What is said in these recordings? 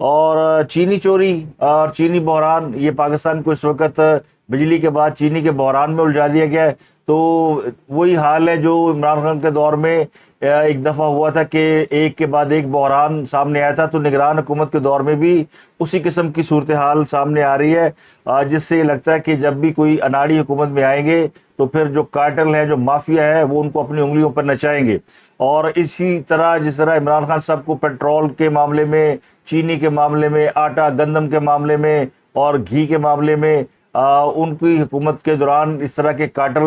اور چینی چوری اور چینی بحران، یہ پاکستان کو اس وقت بجلی کے بعد چینی کے بحران میں الجھا دیا گیا ہے۔ تو وہی حال ہے جو عمران خان کے دور میں ایک دفعہ ہوا تھا کہ ایک کے بعد ایک بحران سامنے آیا تھا، تو نگران حکومت کے دور میں بھی اسی قسم کی صورتحال سامنے آ رہی ہے، جس سے یہ لگتا ہے کہ جب بھی کوئی اناڑی حکومت میں آئیں گے تو پھر جو کارٹل ہے، جو مافیا ہے، وہ ان کو اپنی انگلیوں پر نچائیں گے۔ اور اسی طرح جس طرح عمران خان صاحب کو پیٹرول کے معاملے میں، چینی کے معاملے میں، آٹا گندم کے معاملے میں اور گھی کے معاملے میں ان کی حکومت کے دوران اس طرح کے کارٹل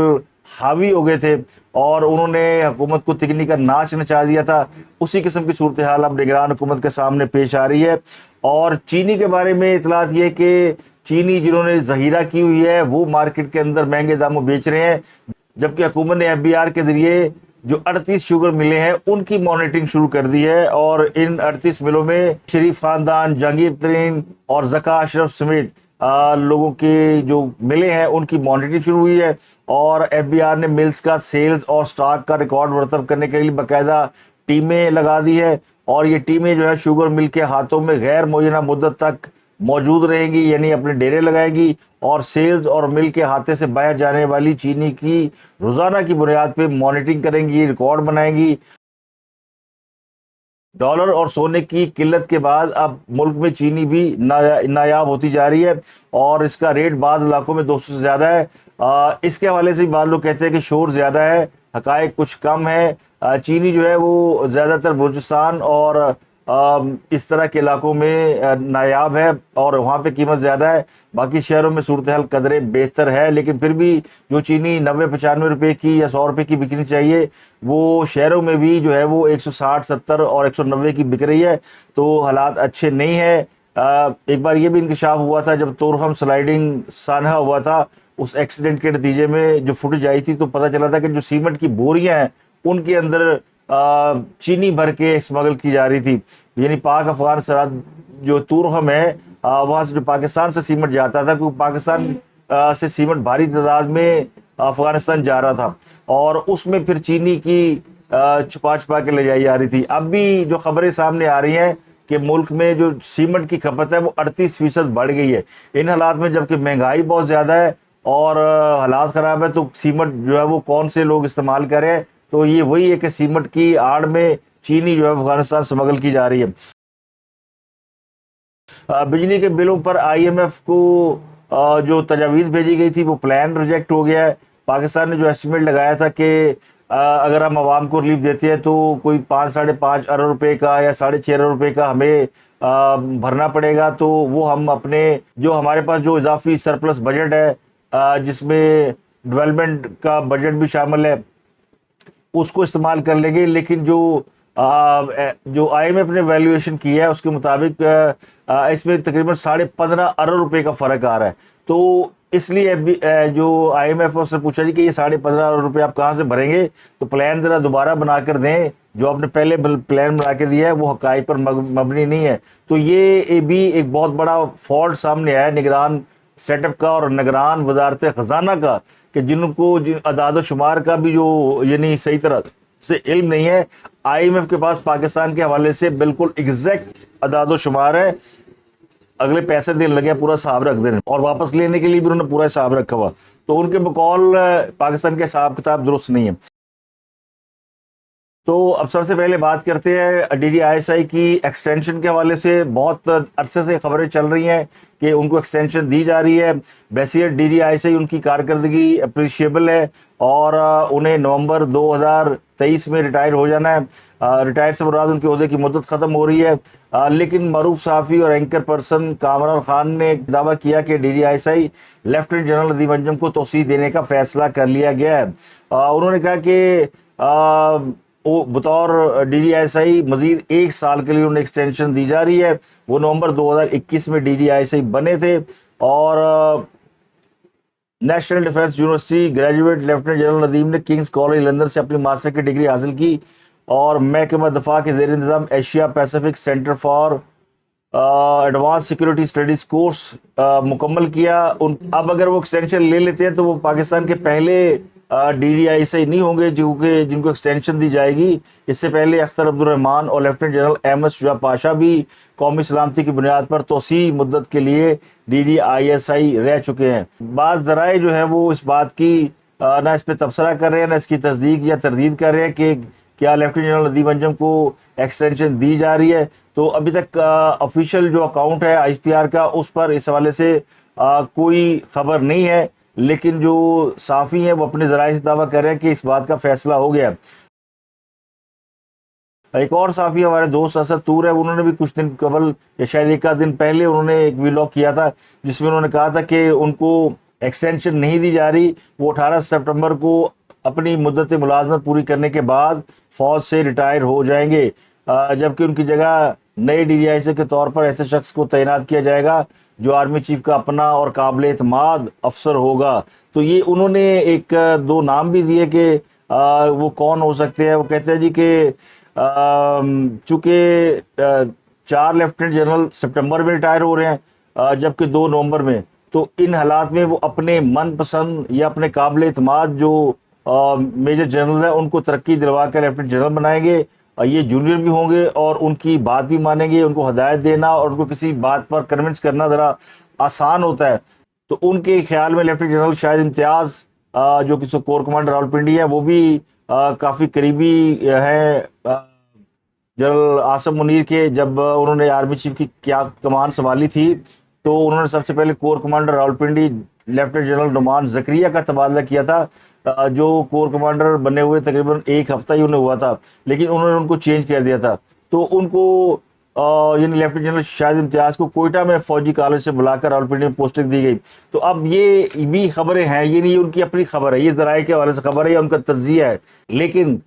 حاوی ہو گئے تھے اور انہوں نے حکومت کو تکنی کا ناچ نچا دیا تھا، اسی قسم کی صورتحال اب نگران حکومت کے سامنے پیش آ رہی ہے۔ اور چینی کے بارے میں اطلاعات یہ کہ چینی جنہوں نے ذخیرہ کی ہوئی ہے وہ مارکیٹ کے اندر مہنگے داموں بیچ رہے ہیں، جبکہ حکومت نے FBR کے ذریعے جو 38 شوگر ملیں ہیں ان کی مانیٹرنگ شروع کر دی ہے، اور ان 38 ملوں میں شریف خاندان، جہانگیر ترین اور ذکا اشرف سمیت لوگوں کے جو ملے ہیں ان کی مانیٹرنگ شروع ہوئی ہے۔ اور FBR نے ملز کا سیلز اور سٹاک کا ریکارڈ مرتب کرنے کے لیے باقاعدہ ٹیمیں لگا دی ہے، اور یہ ٹیمیں جو ہے شوگر مل کے ہاتھوں میں غیر معینہ مدت تک موجود رہیں گی، یعنی اپنے ڈیرے لگائے گی اور سیلز اور مل کے ہاتھے سے باہر جانے والی چینی کی روزانہ کی بنیاد پہ مانیٹرنگ کریں گی، ریکارڈ بنائیں گی۔ ڈالر اور سونے کی قلت کے بعد اب ملک میں چینی بھی نایاب ہوتی جا رہی ہے، اور اس کا ریٹ بعض علاقوں میں 200 سے زیادہ ہے۔ اس کے حوالے سے بعض لوگ کہتے ہیں کہ شور زیادہ ہے، حقائق کچھ کم ہے۔ چینی جو ہے وہ زیادہ تر بلوچستان اور اس طرح کے علاقوں میں نایاب ہے اور وہاں پہ قیمت زیادہ ہے، باقی شہروں میں صورتحال قدرے بہتر ہے، لیکن پھر بھی جو چینی 90-95 روپے کی یا 100 روپے کی بکنی چاہیے وہ شہروں میں بھی جو ہے وہ 160، 70 اور 190 کی بک رہی ہے، تو حالات اچھے نہیں ہیں۔ ایک بار یہ بھی انکشاف ہوا تھا جب تورخم سلائیڈنگ سانحہ ہوا تھا، اس ایکسیڈنٹ کے نتیجے میں جو فوٹیج آئی تھی تو پتہ چلا تھا کہ جو سیمنٹ کی بوریاں ہیں ان کے اندر چینی بھر کے اسمگل کی جا رہی تھی، یعنی پاک افغان سرحد جو تورخم ہے وہاں سے جو پاکستان سے سیمنٹ جاتا تھا، کیونکہ پاکستان سے سیمنٹ بھاری تعداد میں افغانستان جا رہا تھا اور اس میں پھر چینی کی چھپا چھپا کے لے جائی جا رہی تھی۔ اب بھی جو خبریں سامنے آ رہی ہیں کہ ملک میں جو سیمنٹ کی کھپت ہے وہ 38% بڑھ گئی ہے۔ ان حالات میں جبکہ مہنگائی بہت زیادہ ہے اور حالات خراب ہے، تو سیمنٹ جو ہے وہ کون سے لوگ استعمال کریں؟ تو یہ وہی ہے کہ سیمنٹ کی آڑ میں چینی جو ہے افغانستان سمگل کی جا رہی ہے۔ بجلی کے بلوں پر IMF کو جو تجاویز بھیجی گئی تھی وہ پلان ریجیکٹ ہو گیا ہے۔ پاکستان نے جو ایسٹیمیٹ لگایا تھا کہ اگر ہم عوام کو ریلیف دیتے ہیں تو کوئی 5-5.5 ارب روپے کا یا 6.5 ارب روپے کا ہمیں بھرنا پڑے گا، تو وہ ہم اپنے جو ہمارے پاس جو اضافی سرپلس بجٹ ہے جس میں ڈیولپمنٹ کا بجٹ بھی شامل ہے اس کو استعمال کر لیں گے، لیکن جو IMF نے ویلیویشن کی ہے اس کے مطابق اس میں تقریباً 15.5 ارب روپے کا فرق آ رہا ہے۔ تو اس لیے جو IMF سے پوچھا جی کہ یہ 15.5 ارب روپے آپ کہاں سے بھریں گے، تو پلان ذرا دوبارہ بنا کر دیں، جو آپ نے پہلے پلان بنا کے دیا ہے وہ حقائق پر مبنی نہیں ہے۔ تو یہ بھی ایک بہت بڑا فالٹ سامنے آیا ہے نگران سیٹ اپ کا اور نگران وزارت خزانہ کا، کہ جن کو اعداد و شمار کا بھی جو یعنی صحیح طرح سے علم نہیں ہے۔ IMF کے پاس پاکستان کے حوالے سے بالکل ایگزیکٹ اعداد و شمار ہے، اگلے پیسے دینے لگے پورا حساب رکھ دینے، اور واپس لینے کے لیے بھی انہوں نے پورا حساب رکھا ہوا، تو ان کے بقول پاکستان کے حساب کتاب درست نہیں ہے۔ تو اب سب سے پہلے بات کرتے ہیں DDISI کی ایکسٹینشن کے حوالے سے۔ بہت عرصے سے خبریں چل رہی ہیں کہ ان کو ایکسٹینشن دی جا رہی ہے۔ بحیثیت DDISI ان کی کارکردگی اپریشیبل ہے اور انہیں نومبر 2023 میں ریٹائر ہو جانا ہے۔ ریٹائر سے مراد ان کے عہدے کی مدت ختم ہو رہی ہے، لیکن معروف صحافی اور اینکر پرسن کامران خان نے دعویٰ کیا کہ DDISI لیفٹیننٹ جنرل ندیم انجم کو توسیع دینے کا فیصلہ کر لیا گیا ہے۔ انہوں نے کہا کہ بطور DDISI مزید 1 سال کے لیے انہیں ایکسٹینشن دی جا رہی ہے۔ وہ نومبر 2021 میں DDISI بنے تھے اور national defence university graduate lieutenant general Nadeem نے کنگز کالج لندن سے اپنی ماسٹر کی ڈگری حاصل کی اور محکمہ دفاع کے زیر انتظام Asia Pacific centre for advance security studies course مکمل کیا۔ اب اگر وہ ایکسٹینشن لے لیتے ہیں تو وہ پاکستان کے پہلے DDI نہیں ہوں گے جن کو ایکسٹینشن دی جائے گی۔ اس سے پہلے اختر عبدالرحمان اور لیفٹیننٹ جنرل احمد شجاع پاشا بھی قومی سلامتی کی بنیاد پر توسیع مدت کے لیے DDISI رہ چکے ہیں۔ بعض ذرائع جو ہیں وہ اس بات کی نہ اس پہ تبصرہ کر رہے ہیں، نہ اس کی تصدیق یا تردید کر رہے ہیں کہ کیا لیفٹیننٹ جنرل ندیم انجم کو ایکسٹینشن دی جا رہی ہے۔ تو ابھی تک آفیشیل جو اکاؤنٹ ہے IPR کا، اس پر اس حوالے سے کوئی خبر نہیں ہے، لیکن جو صحافی ہیں وہ اپنے ذرائع سے دعویٰ کر رہے ہیں کہ اس بات کا فیصلہ ہو گیا۔ ایک اور صحافی ہمارے دوست اسد طور ہے، انہوں نے بھی کچھ دن قبل یا شاید ایک آدھ دن پہلے انہوں نے ایک ویلاگ کیا تھا جس میں انہوں نے کہا تھا کہ ان کو ایکسٹینشن نہیں دی جا رہی، وہ 18 سپٹمبر کو اپنی مدت ملازمت پوری کرنے کے بعد فوج سے ریٹائر ہو جائیں گے، جبکہ ان کی جگہ نئے DDISI کے طور پر ایسے شخص کو تعینات کیا جائے گا جو آرمی چیف کا اپنا اور قابل اعتماد افسر ہوگا۔ تو یہ انہوں نے ایک دو نام بھی دیے کہ وہ کون ہو سکتے ہیں۔ وہ کہتے ہیں جی کہ چونکہ 4 لیفٹیننٹ جنرل سپٹمبر میں ریٹائر ہو رہے ہیں جبکہ 2 نومبر میں، تو ان حالات میں وہ اپنے من پسند یا اپنے قابل اعتماد جو میجر جنرل ہیں ان کو ترقی دلوا کر لیفٹیننٹ جنرل بنائیں گے۔ یہ جونیئر بھی ہوں گے اور ان کی بات بھی مانیں گے، ان کو ہدایت دینا اور ان کو کسی بات پر کنونس کرنا ذرا آسان ہوتا ہے۔ تو ان کے خیال میں لیفٹیننٹ جنرل شاہد امتیاز جو کہ کور کمانڈر راولپنڈی ہے، وہ بھی کافی قریبی ہیں جنرل عاصم منیر کے۔ جب انہوں نے آرمی چیف کی کیا کمان سنبھالی تھی تو انہوں نے سب سے پہلے corps commander Rawalpindi lieutenant general Nauman Zakaria کا تبادلہ کیا تھا، جو کور کمانڈر بنے ہوئے تقریباً ایک ہفتہ ہی انہیں ہوا تھا، لیکن انہوں نے ان کو چینج کر دیا تھا۔ تو ان کو یعنی لیفٹیننٹ جنرل شاہد امتیاز کو کوئٹہ میں فوجی کالج سے بلا کر راولپنڈی میں پوسٹنگ دی گئی۔ تو اب یہ بھی خبریں ہیں، یہ نہیں ان کی اپنی خبر ہے، یہ ذرائع کے حوالے سے خبر ہے یا ان کا تجزیہ ہے، لیکن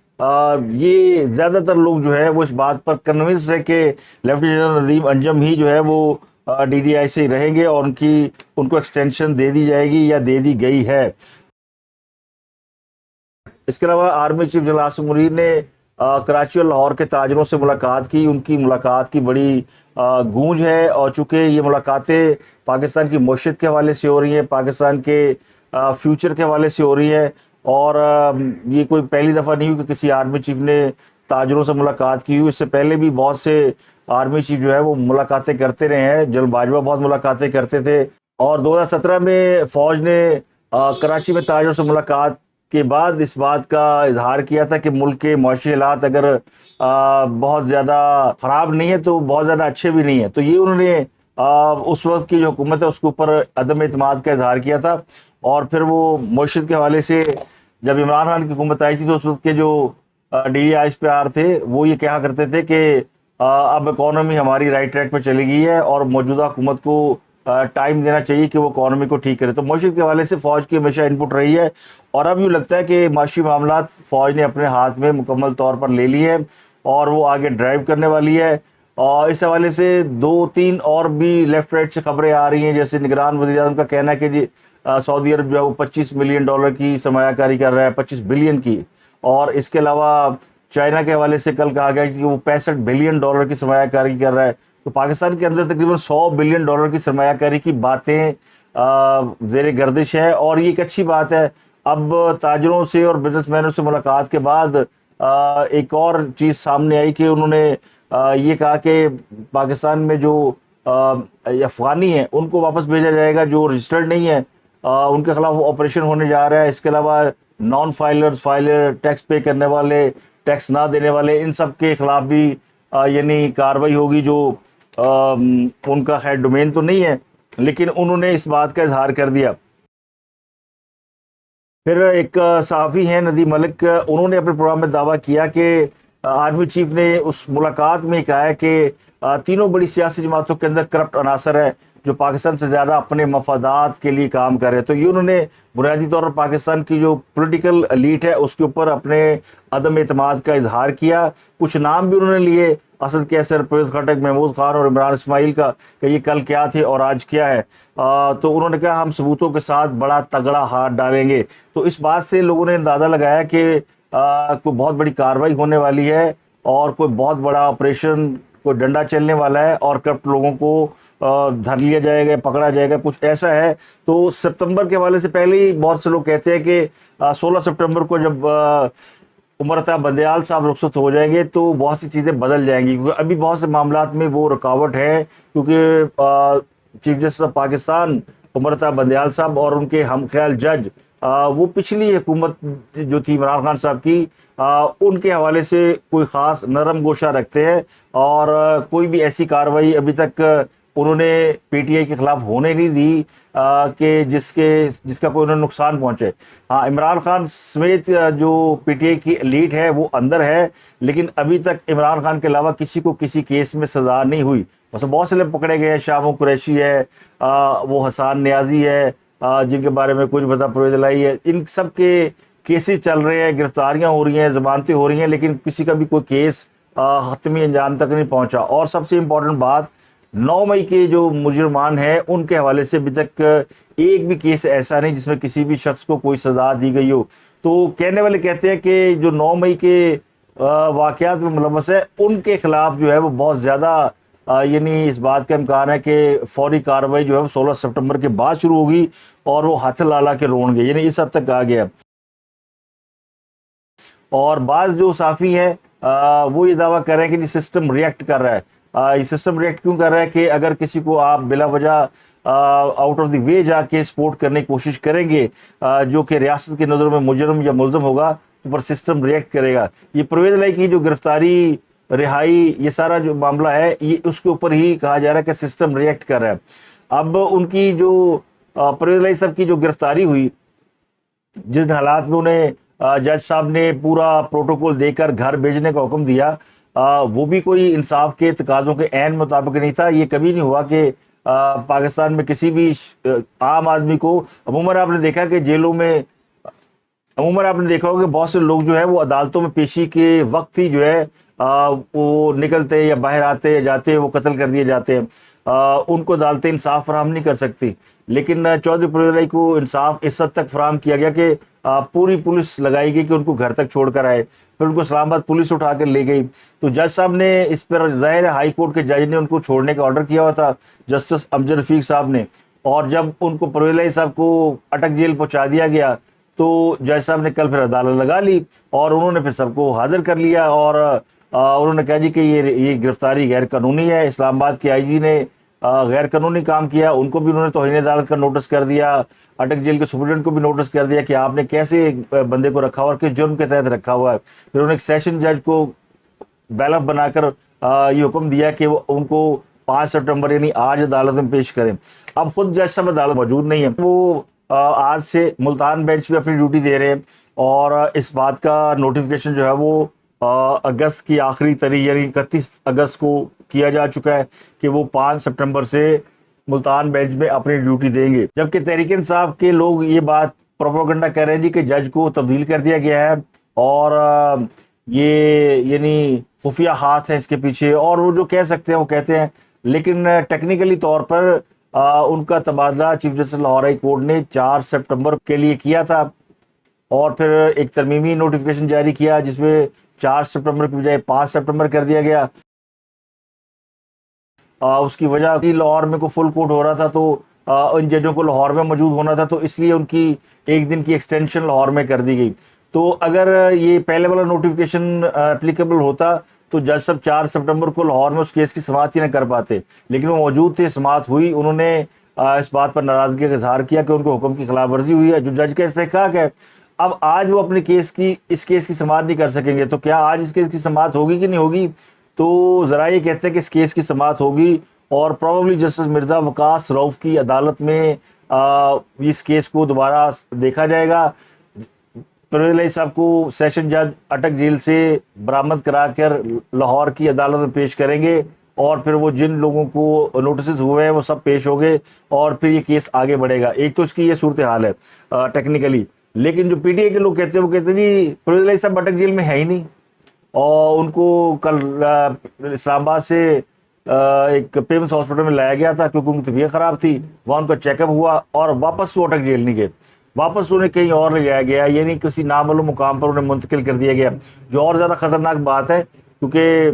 یہ زیادہ تر لوگ جو ہے وہ اس بات پر کنونس ہے کہ لیفٹیننٹ جنرل ندیم انجم ہی جو ہے وہ DDISI رہیں گے اور ان کو ایکسٹینشن دے دی جائے گی یا دے دی گئی ہے۔ اس کے علاوہ army chief general Asim Munir نے کراچی اور لاہور کے تاجروں سے ملاقات کی۔ ان کی ملاقات کی بڑی گونج ہے، اور چونکہ یہ ملاقاتیں پاکستان کی معیشت کے حوالے سے ہو رہی ہیں، پاکستان کے فیوچر کے حوالے سے ہو رہی ہیں، اور یہ کوئی پہلی دفعہ نہیں ہوئی کہ کسی آرمی چیف نے تاجروں سے ملاقات کی ہوئی۔ اس سے پہلے بھی بہت سے آرمی چیف جو ہے وہ ملاقاتیں کرتے رہے ہیں، جنرل باجوہ بہت ملاقاتیں کرتے تھے، اور 2017 میں فوج نے کراچی میں تاجروں سے ملاقات کے بعد اس بات کا اظہار کیا تھا کہ ملک کے معاشی حالات اگر بہت زیادہ خراب نہیں ہے تو بہت زیادہ اچھے بھی نہیں ہیں۔ تو یہ انہوں نے اس وقت کی جو حکومت ہے اس کے اوپر عدم اعتماد کا اظہار کیا تھا، اور پھر وہ معیشت کے حوالے سے جب عمران خان کی حکومت آئی تھی تو اس وقت کے جو DDISI تھے وہ یہ کہا کرتے تھے کہ اب اکانومی ہماری رائٹ ٹریک پہ چلی گئی ہے اور موجودہ حکومت کو ٹائم دینا چاہیے کہ وہ اکانومی کو ٹھیک کرے۔ تو معیشت کے حوالے سے فوج کی ہمیشہ انپٹ رہی ہے، اور اب یوں لگتا ہے کہ معاشی معاملات فوج نے اپنے ہاتھ میں مکمل طور پر لے لی ہے اور وہ آگے ڈرائیو کرنے والی ہے۔ اور اس حوالے سے 2-3 اور بھی لیفٹ رائٹ سے خبریں آ رہی ہیں، جیسے نگران وزیر اعظم کا کہنا ہے کہ جی سعودی عرب جو ہے وہ $25 ملین کی سرمایہ کاری کر رہا ہے، 25 بلین کی، اور اس کے علاوہ چائنا کے حوالے سے کل کہا گیا کہ وہ $65 بلین کی سرمایہ کاری کر رہا ہے۔ تو پاکستان کے اندر تقریباً $100 بلین کی سرمایہ کاری کی باتیں زیر گردش ہے، اور یہ ایک اچھی بات ہے۔ اب تاجروں سے اور بزنس مینوں سے ملاقات کے بعد ایک اور چیز سامنے آئی کہ انہوں نے یہ کہا کہ پاکستان میں جو افغانی ہیں ان کو واپس بھیجا جائے گا جو رجسٹرڈ نہیں ہے، ان کے خلاف آپریشن ہونے جا رہا ہے۔ اس کے علاوہ نان فائلر، ٹیکس پے کرنے والے، ٹیکس نہ دینے والے، ان سب کے خلاف بھی یعنی کارروائی ہوگی، جو ان کا خیر ڈومین تو نہیں ہے، لیکن انہوں نے اس بات کا اظہار کر دیا۔ پھر ایک صحافی ہیں ندیم ملک، انہوں نے اپنے پروگرام میں دعویٰ کیا کہ آرمی چیف نے اس ملاقات میں کہا ہے کہ تینوں بڑی سیاسی جماعتوں کے اندر کرپٹ عناصر ہیں جو پاکستان سے زیادہ اپنے مفادات کے لیے کام کر رہے ہیں۔ تو یہ انہوں نے بنیادی طور پر پاکستان کی جو پولیٹیکل ایلیٹ ہے اس کے اوپر اپنے عدم اعتماد کا اظہار کیا۔ کچھ نام بھی انہوں نے لیے، اسد کیسر، پرویز خٹک، محمود خان اور عمران اسماعیل کا، کہ یہ کل کیا تھے اور آج کیا ہے۔ تو انہوں نے کہا ہم ثبوتوں کے ساتھ بڑا تگڑا ہاتھ ڈالیں گے۔ تو اس بات سے لوگوں نے اندازہ لگایا کہ کوئی بہت بڑی کارروائی ہونے والی ہے اور کوئی بہت بڑا آپریشن کوئی ڈنڈا چلنے والا ہے اور کرپٹ لوگوں کو دھر لیا جائے گا، پکڑا جائے گا، کچھ ایسا ہے۔ تو سپتمبر کے حوالے سے پہلے ہی بہت سے لوگ کہتے ہیں کہ 16 سپٹمبر کو جب امرتا بندیال صاحب رخصت ہو جائیں گے تو بہت سی چیزیں بدل جائیں گی، کیونکہ ابھی بہت سے معاملات میں وہ رکاوٹ ہے، کیونکہ chief justice of Pakistan Amrita Bandial صاحب اور ان کے ہم خیال جج وہ پچھلی حکومت جو تھی عمران خان صاحب کی، ان کے حوالے سے کوئی خاص نرم گوشہ رکھتے ہیں، اور کوئی بھی ایسی کارروائی ابھی تک انہوں نے پی ٹی آئی کے خلاف ہونے نہیں دی کہ جس کا کوئی انہیں نقصان پہنچے۔ ہاں، عمران خان سمیت جو پی ٹی آئی کی ایلیٹ ہے وہ اندر ہے، لیکن ابھی تک عمران خان کے علاوہ کسی کو کسی کیس میں سزا نہیں ہوئی۔ مثلا بہت سے لوگ پکڑے گئے ہیں، شامو قریشی ہے، وہ حسان نیازی ہے، جن کے بارے میں کچھ بتا پرویز الہی ہے، ان سب کے کیسز چل رہے ہیں، گرفتاریاں ہو رہی ہیں، ضمانتیں ہو رہی ہیں، لیکن کسی کا بھی کوئی کیس حتمی انجام تک نہیں پہنچا۔ اور سب سے امپورٹنٹ بات، 9 مئی کے جو مجرمان ہیں ان کے حوالے سے ابھی تک ایک بھی کیس ایسا نہیں جس میں کسی بھی شخص کو کوئی سزا دی گئی ہو۔ تو کہنے والے کہتے ہیں کہ جو 9 مئی کے واقعات میں ملوث ہے ان کے خلاف جو ہے وہ بہت زیادہ یعنی اس بات کا امکان ہے کہ فوری کارروائی جو ہے وہ 16 سپٹمبر کے بعد شروع ہوگی اور وہ ہاتھ لالا کے رون گے، یعنی اس حد تک آ گیا۔ اور بعض جو صحافی ہیں وہ یہ دعویٰ کر رہے ہیں کہ یہ سسٹم ریئیکٹ کر رہا ہے۔ یہ سسٹم ریئیکٹ کیوں کر رہا ہے کہ اگر کسی کو آپ بلا وجہ آؤٹ آف دی وے جا کے سپورٹ کرنے کی کوشش کریں گے جو کہ ریاست کی نظروں میں مجرم یا ملزم ہوگا، تو پر سسٹم ریئیکٹ کرے گا۔ یہ پرویز الہی کی جو گرفتاری، رہائی، یہ سارا جو معاملہ ہے یہ اس کے اوپر ہی کہا جا رہا ہے کہ سسٹم ریئیکٹ کر رہا ہے۔ اب ان کی جو پرویز الہی صاحب کی جو گرفتاری ہوئی، جن حالات میں انہیں جج صاحب نے پورا پروٹوکول دے کر گھر بھیجنے کا حکم دیا، وہ بھی کوئی انصاف کے تقاضوں کے عین مطابق نہیں تھا۔ یہ کبھی نہیں ہوا کہ پاکستان میں کسی بھی عام آدمی کو، عموماً آپ نے دیکھا کہ جیلوں میں آپ نے دیکھا ہوگا کہ بہت سے لوگ جو ہے وہ عدالتوں میں پیشی کے وقت ہی جو ہے وہ نکلتے یا باہر آتے یا جاتے، وہ قتل کر دیے جاتے ہیں۔ ان کو عدالتیں انصاف فراہم نہیں کر سکتی، لیکن چودھری پرویز الہی کو انصاف اس حد تک فراہم کیا گیا کہ پوری پولیس لگائی گئی کہ ان کو گھر تک چھوڑ کر آئے، پھر ان کو اسلام آباد پولیس اٹھا کر لے گئی۔ تو جج صاحب نے اس پر، ظاہر ہائی کورٹ کے جج نے ان کو چھوڑنے کا آرڈر کیا ہوا تھا، جسٹس امجد رفیق صاحب نے، اور جب ان کو پرویز الہی صاحب کو اٹک جیل پہنچا دیا گیا تو جج صاحب نے کل پھر عدالت لگا لی اور انہوں نے پھر سب کو حاضر کر لیا، اور انہوں نے کہا جی کہ یہ گرفتاری غیر قانونی ہے۔ اسلام آباد کے آئی جی نے غیر قانونی کام کیا، ان کو بھی انہوں نے توہین عدالت کا نوٹس کر دیا، اٹک جیل کے سپرنٹینڈنٹ کو بھی نوٹس کر دیا کہ آپ نے کیسے بندے کو رکھا ہوا اور کس جرم کے تحت رکھا ہوا ہے۔ پھر انہوں نے ایک سیشن جج کو بیلف بنا کر یہ حکم دیا کہ وہ ان کو 5 سپٹمبر یعنی آج عدالت میں پیش کریں۔ اب خود جج صاحب عدالت موجود نہیں ہے، وہ آج سے ملتان بینچ پہ اپنی ڈیوٹی دے رہے ہیں، اور اس بات کا نوٹیفیکیشن جو ہے وہ اگست کی آخری تاریخ یعنی 31 اگست کو کیا جا چکا ہے کہ وہ 5 سپٹمبر سے ملتان بینچ میں اپنی ڈیوٹی دیں گے۔ جبکہ تحریک انصاف کے لوگ یہ بات پروپیگنڈا کر رہے ہیں جی کہ جج کو تبدیل کر دیا گیا ہے اور یہ یعنی خفیہ ہاتھ ہے اس کے پیچھے، اور وہ جو کہہ سکتے ہیں وہ کہتے ہیں، لیکن ٹیکنیکلی طور پر ان کا تبادلہ chief justice Lahore high court نے 4 سپٹمبر کے لیے کیا تھا، اور پھر ایک ترمیمی نوٹیفیکیشن جاری کیا جس میں 4 سپٹمبر کی بجائے 5 سپٹمبر کر دیا گیا۔ اس کی وجہ کہ لاہور میں کوئی فل کورٹ ہو رہا تھا تو ان ججوں کو لاہور میں موجود ہونا تھا، تو اس لیے ان کی ایک دن کی ایکسٹینشن لاہور میں کر دی گئی۔ تو اگر یہ پہلے والا نوٹیفیکیشن اپلیکیبل ہوتا تو جج صاحب 4 سپٹمبر کو لاہور میں اس کیس کی سماعت ہی نہ کر پاتے، لیکن وہ موجود تھے، سماعت ہوئی، انہوں نے اس بات پر ناراضگی کا اظہار کیا کہ ان کو حکم کی خلاف ورزی ہوئی ہے جو جج کا استحقاق ہے۔ اب آج وہ اپنے اس کیس کی سماعت نہیں کر سکیں گے، تو کیا آج اس کیس کی سماعت ہوگی کہ نہیں ہوگی؟ تو ذرائع یہ کہتے ہیں کہ اس کیس کی سماعت ہوگی، اور پروبیبلی جسٹس مرزا وقاص رؤف کی عدالت میں اس کیس کو دوبارہ دیکھا جائے گا۔ پرویز الہی صاحب کو سیشن جج اٹک جیل سے برآمد کرا کر لاہور کی عدالت میں پیش کریں گے، اور پھر وہ جن لوگوں کو نوٹسز ہوئے ہیں وہ سب پیش ہو گئے، اور پھر یہ کیس آگے بڑھے گا۔ ایک تو اس کی یہ صورتحال ہے ٹیکنیکلی، لیکن جو پی ٹی آئی کے لوگ کہتے ہیں وہ کہتے ہیں جی پرویز الہی صاحب اٹک جیل میں ہے ہی نہیں، اور ان کو کل اسلام آباد سے ایک پیمس ہاسپٹل میں لایا گیا تھا کیونکہ ان کی طبیعت خراب تھی، وہاں ان کا چیک اپ ہوا اور واپس وہ اٹک جیل نہیں گئے، واپس انہیں کہیں اور لے جایا گیا، یعنی کسی نامعلوم مقام پر انہیں منتقل کر دیا گیا، جو اور زیادہ خطرناک بات ہے، کیونکہ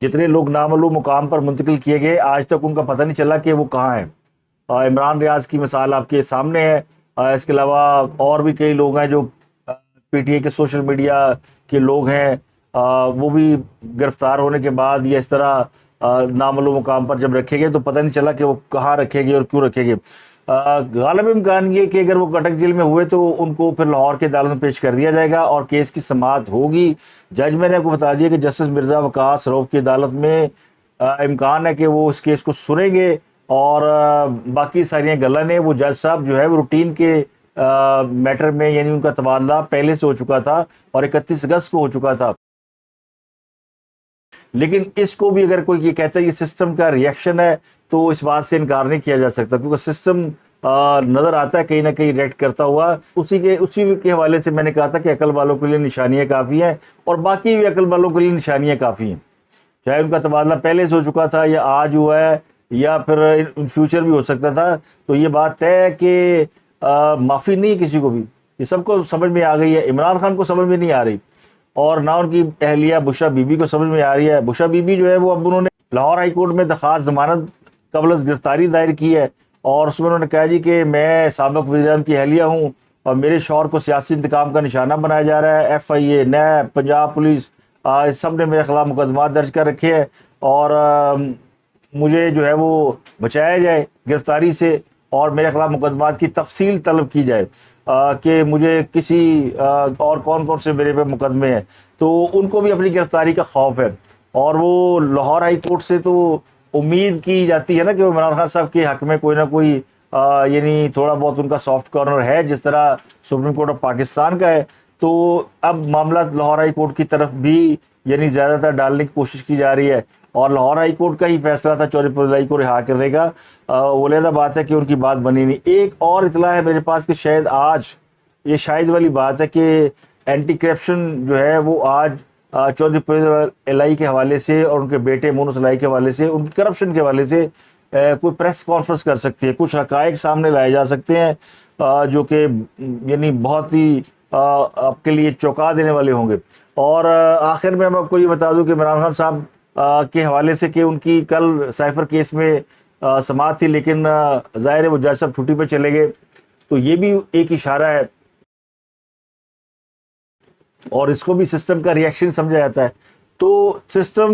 جتنے لوگ نامعلوم مقام پر منتقل کیے گئے آج تک ان کا پتہ نہیں چلا کہ وہ کہاں ہیں۔ عمران ریاض کی مثال آپ کے سامنے ہے، اس کے علاوہ اور بھی کئی لوگ ہیں جو پی ٹی اے کے سوشل میڈیا کے لوگ ہیں، وہ بھی گرفتار ہونے کے بعد یا اس طرح نامعلوم مقام پر جب رکھے گئے تو پتہ نہیں چلا کہ وہ کہاں رکھے گئے اور کیوں رکھے گئے۔ غالب امکان یہ کہ اگر وہ کٹک جیل میں ہوئے تو ان کو پھر لاہور کے عدالت میں پیش کر دیا جائے گا اور کیس کی سماعت ہوگی۔ جج میں نے آپ کو بتا دیا کہ جسٹس مرزا وقاص روف کی عدالت میں امکان ہے کہ وہ اس کیس کو سنیں گے، اور باقی ساری گلاں نے وہ جج صاحب جو ہے وہ روٹین کے میٹر میں، یعنی ان کا تبادلہ پہلے سے ہو چکا تھا اور 31 اگست کو ہو چکا تھا۔ لیکن اس کو بھی اگر کوئی یہ کہتا ہے یہ سسٹم کا ریئیکشن ہے تو اس بات سے انکار نہیں کیا جا سکتا، کیونکہ سسٹم نظر آتا ہے کہیں نہ کہیں ریئیکٹ کرتا ہوا۔ اسی کے حوالے سے میں نے کہا تھا کہ عقل والوں کے لیے نشانیاں کافی ہیں اور باقی بھی عقل والوں کے لیے نشانیاں کافی ہیں، چاہے ان کا تبادلہ پہلے سے ہو چکا تھا یا آج ہوا ہے یا پھر ان فیوچر بھی ہو سکتا تھا۔ تو یہ بات طے ہے کہ معافی نہیں کسی کو بھی، یہ سب کو سمجھ میں آ گئی ہے۔ عمران خان کو سمجھ میں نہیں آ رہی اور نہ ان کی اہلیہ بشرا بی بی کو سمجھ میں آ رہی ہے۔ بشرا بی بی جو ہے وہ اب انہوں نے لاہور ہائی کورٹ میں درخواست ضمانت قبل از گرفتاری دائر کی ہے اور اس میں انہوں نے کہا جی کہ میں سابق وزیر اعظم کی اہلیہ ہوں اور میرے شوہر کو سیاسی انتقام کا نشانہ بنایا جا رہا ہے۔ ایف آئی اے، نیب، پنجاب پولیس، سب نے میرے خلاف مقدمات درج کر رکھے ہیں اور مجھے جو ہے وہ بچایا جائے گرفتاری سے اور میرے خلاف مقدمات کی تفصیل طلب کی جائے کہ مجھے کسی اور کون کون سے میرے پہ مقدمے ہیں۔ تو ان کو بھی اپنی گرفتاری کا خوف ہے اور وہ لاہور ہائی کورٹ سے تو امید کی جاتی ہے نا کہ وہ عمران خان صاحب کے حق میں کوئی نہ کوئی یعنی تھوڑا بہت ان کا سافٹ کارنر ہے، جس طرح سپریم کورٹ آف پاکستان کا ہے۔ تو اب معاملات لاہور ہائی کورٹ کی طرف بھی یعنی زیادہ تر ڈالنے کی کوشش کی جا رہی ہے اور لاہور ہائی کورٹ کا ہی فیصلہ تھا چوری پرزائی کو رہا کرنے کا۔ وہ علیحدہ بات ہے کہ ان کی بات بنی نہیں۔ ایک اور اطلاع ہے میرے پاس کہ شاید آج، یہ شاید والی بات ہے کہ اینٹی کرپشن جو ہے وہ آج چودھری پرویز الہی کے حوالے سے اور ان کے بیٹے مونس الہی کے حوالے سے ان کی کرپشن کے حوالے سے کوئی پریس کانفرنس کر سکتی ہے، کچھ حقائق سامنے لائے جا سکتے ہیں جو کہ یعنی بہت ہی آپ کے لیے چونکا دینے والے ہوں گے۔ اور آخر میں آپ کو یہ بتا دوں کہ عمران خان صاحب کے حوالے سے کہ ان کی کل سائفر کیس میں سماعت تھی، لیکن ظاہر ہے وہ جج صاحب چھٹی پہ چلے گئے، تو یہ بھی ایک اشارہ ہے اور اس کو بھی سسٹم کا ریئیکشن سمجھا جاتا ہے۔ تو سسٹم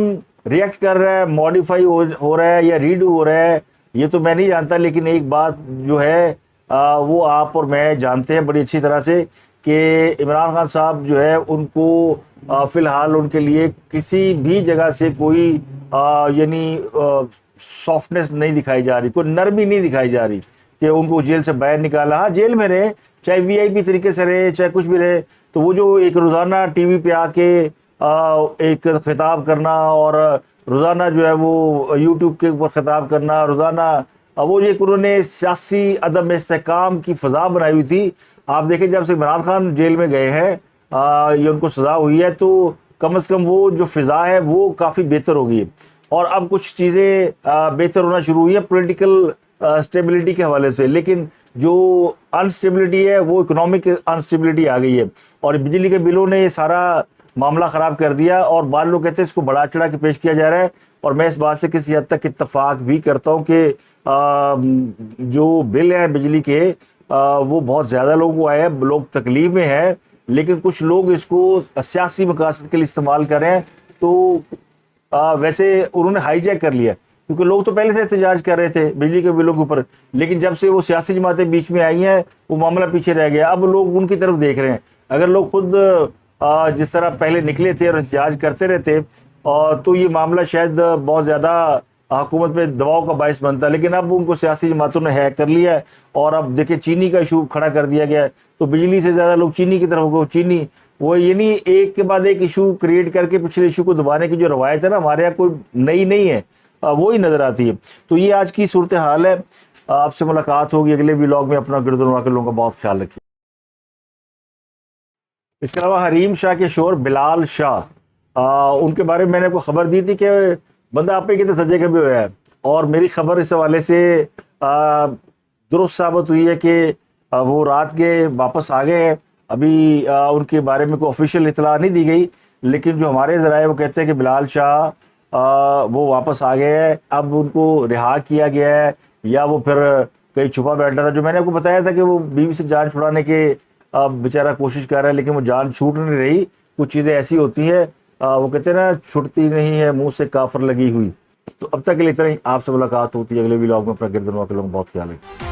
ریئیکٹ کر رہا ہے، ماڈیفائی ہو رہا ہے یا ریڈو ہو رہا ہے یہ تو میں نہیں جانتا، لیکن ایک بات جو ہے وہ آپ اور میں جانتے ہیں بڑی اچھی طرح سے کہ عمران خان صاحب جو ہے ان کو فی الحال ان کے لیے کسی بھی جگہ سے کوئی یعنی سافٹنس نہیں دکھائی جا رہی، کوئی نرمی نہیں دکھائی جا رہی کہ ان کو جیل سے باہر نکالا۔ ہاں جیل میں رہے، چاہے وی آئی پی طریقے سے رہے، چاہے کچھ بھی رہے، تو وہ جو ایک روزانہ ٹی وی پہ آ کے ایک خطاب کرنا اور روزانہ جو ہے وہ یوٹیوب کے اوپر خطاب کرنا، روزانہ وہ ایک انہوں نے سیاسی عدم استحکام کی فضا بنائی ہوئی تھی۔ آپ دیکھیں جب سے عمران خان جیل میں گئے ہیں یہ ان کو سزا ہوئی ہے تو کم از کم وہ جو فضا ہے وہ کافی بہتر ہو گئی ہے اور اب کچھ چیزیں بہتر ہونا شروع ہوئی ہیں پولیٹیکل اسٹیبلٹی کے حوالے سے، لیکن جو انسٹیبلٹی ہے وہ اکنامک انسٹیبلٹی آ گئی ہے اور بجلی کے بلوں نے یہ سارا معاملہ خراب کر دیا اور بعض لوگ کہتے ہیں اس کو بڑا چڑھا کے پیش کیا جا رہا ہے اور میں اس بات سے کسی حد تک اتفاق بھی کرتا ہوں کہ جو بل ہیں بجلی کے وہ بہت زیادہ لوگوں کو آئے ہیں، لوگ تکلیف میں ہیں، لیکن کچھ لوگ اس کو سیاسی مقاصد کے لیے استعمال کر رہے ہیں۔ تو ویسے انہوں نے ہائی جیک کر لیا کیونکہ لوگ تو پہلے سے احتجاج کر رہے تھے بجلی کے بلوں کے اوپر، لیکن جب سے وہ سیاسی جماعتیں بیچ میں آئی ہیں وہ معاملہ پیچھے رہ گیا، اب لوگ ان کی طرف دیکھ رہے ہیں۔ اگر لوگ خود جس طرح پہلے نکلے تھے اور احتجاج کرتے رہتے تو یہ معاملہ شاید بہت زیادہ حکومت پہ دباؤ کا باعث بنتا، لیکن اب ان کو سیاسی جماعتوں نے ہیک کر لیا ہے اور اب دیکھیں چینی کا ایشو کھڑا کر دیا گیا ہے، تو بجلی سے زیادہ لوگ چینی کی طرف چینی وہ یعنی ایک کے بعد ایک ایشو کریٹ کر کے پچھلے ایشو کو دبانے کی جو روایت ہے نا ہمارے یہاں کوئی نئی نہیں ہے، وہی نظر آتی ہے۔ تو یہ آج کی صورتحال ہے۔ آپ سے ملاقات ہوگی اگلے ولاگ میں۔ اپنا گرد و نواح کے لوگوں کا بہت خیال رکھیے۔ اس کے علاوہ حریم شاہ کے شوہر بلال شاہ، ان کے بارے میں میں نے آپ کو خبر دی تھی کہ بندہ آپ پہ کتنے سجے کا بھی ہوا ہے اور میری خبر اس حوالے سے درست ثابت ہوئی ہے کہ وہ رات کے واپس آ گئے ہیں۔ ابھی ان کے بارے میں کوئی آفیشیل اطلاع نہیں دی گئی، لیکن جو ہمارے ذرائع وہ کہتے ہیں کہ بلال شاہ وہ واپس آ گئے ہیں، اب ان کو رہا کیا گیا ہے یا وہ پھر کہیں چھپا بیٹھا تھا. جو میں نے آپ کو بتایا تھا کہ وہ بیوی سے جان چھڑانے کے بیچارہ کوشش کر رہا ہے لیکن وہ جان چھوٹ نہیں رہی. کچھ چیزیں ایسی ہوتی ہیں وہ کہتے ہیں نا چھٹتی نہیں ہے منہ سے کافر لگی ہوئی. تو اب تک کے لیے اتنا ہی. آپ سے ملاقات ہوتی ہے اگلے ولاگ میں. اپنا گردنوا کے لوگوں بہت خیال ہے.